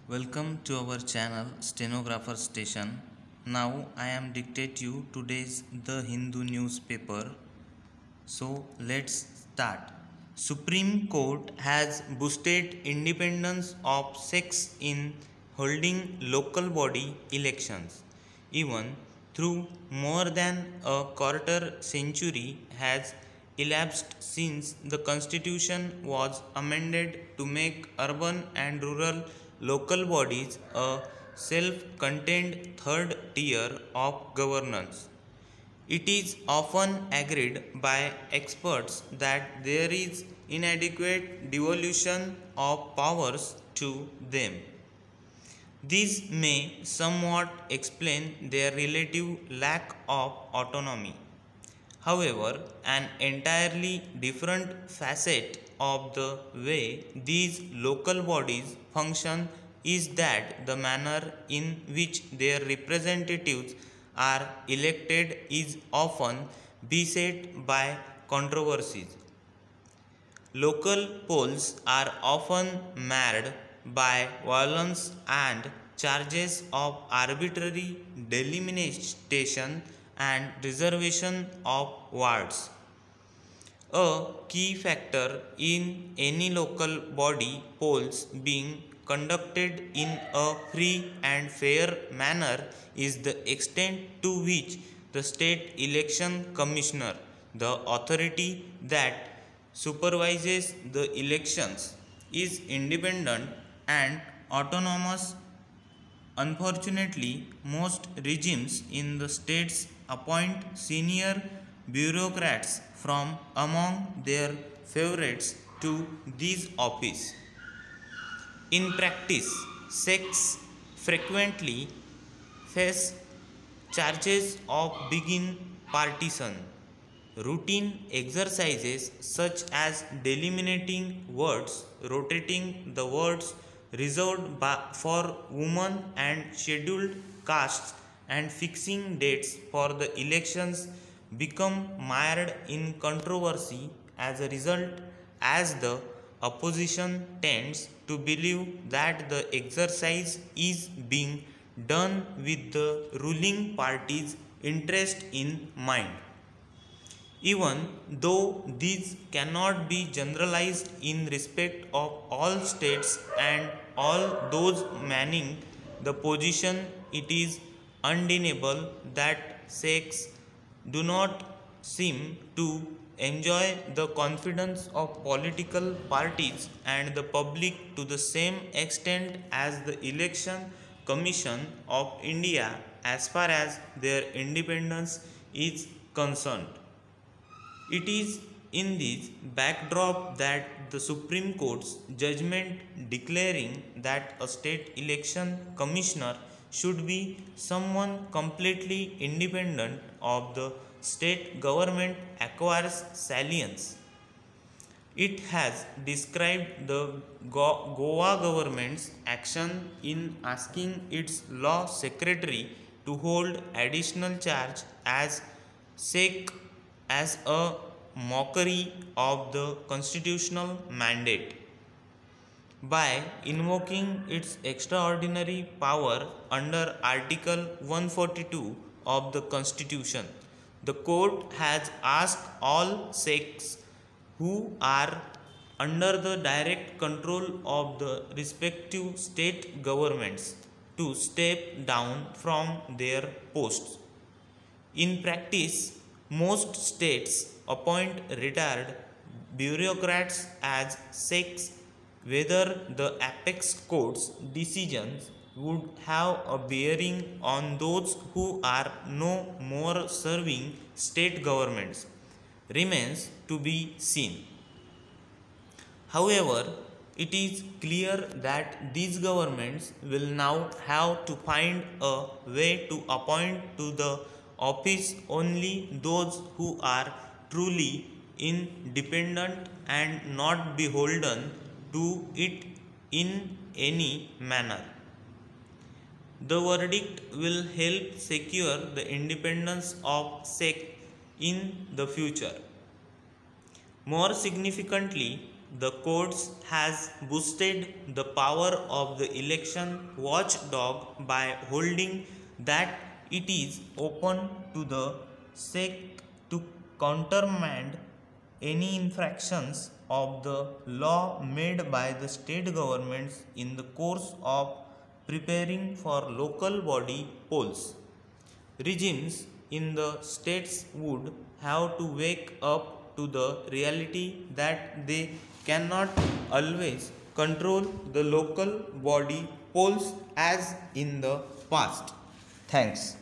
Welcome to our channel Stenographer Station. Now I am dictate you today's The Hindu newspaper. So let's start. Supreme Court has boosted independence of sex in holding local body elections. Even through more than a quarter century has elapsed since the constitution was amended to make urban and rural local bodies a self-contained third tier of governance. It is often agreed by experts that there is inadequate devolution of powers to them. This may somewhat explain their relative lack of autonomy. However, an entirely different facet of the way these local bodies function is that the manner in which their representatives are elected is often beset by controversies. Local polls are often marred by violence and charges of arbitrary delimitation and reservation of wards. A key factor in any local body polls being conducted in a free and fair manner is the extent to which the state election commissioner, the authority that supervises the elections, is independent and autonomous. Unfortunately, most regimes in the states appoint senior bureaucrats from among their favorites to these offices. In practice, sects frequently face charges of being partisan. Routine exercises such as delimiting wards, rotating the wards reserved for women and scheduled castes, and fixing dates for the elections become mired in controversy as a result, as the opposition tends to believe that the exercise is being done with the ruling party's interest in mind. Even though these cannot be generalized in respect of all states and all those manning the position, it is undeniable that sects do not seem to enjoy the confidence of political parties and the public to the same extent as the Election Commission of India as far as their independence is concerned. It is in this backdrop that the Supreme Court's judgment declaring that a state election commissioner should be someone completely independent of the state government acquires salience. It has described the Goa government's action in asking its law secretary to hold additional charge as sake as a mockery of the constitutional mandate. By invoking its extraordinary power under Article 142 of the Constitution, the court has asked all sects who are under the direct control of the respective state governments to step down from their posts. In practice, most states appoint retired bureaucrats as sects, whether the apex court's decisions would have a bearing on those who are no more serving state governments remains to be seen. However, it is clear that these governments will now have to find a way to appoint to the office only those who are truly independent and not beholden to it in any manner. The verdict will help secure the independence of sect in the future. More significantly, The courts has boosted the power of the election watchdog by holding that it is open to the SEC to countermand any infractions of the law made by the state governments in the course of preparing for local body polls. Regimes in the states would have to wake up to the reality that they cannot always control the local body polls as in the past. Thanks.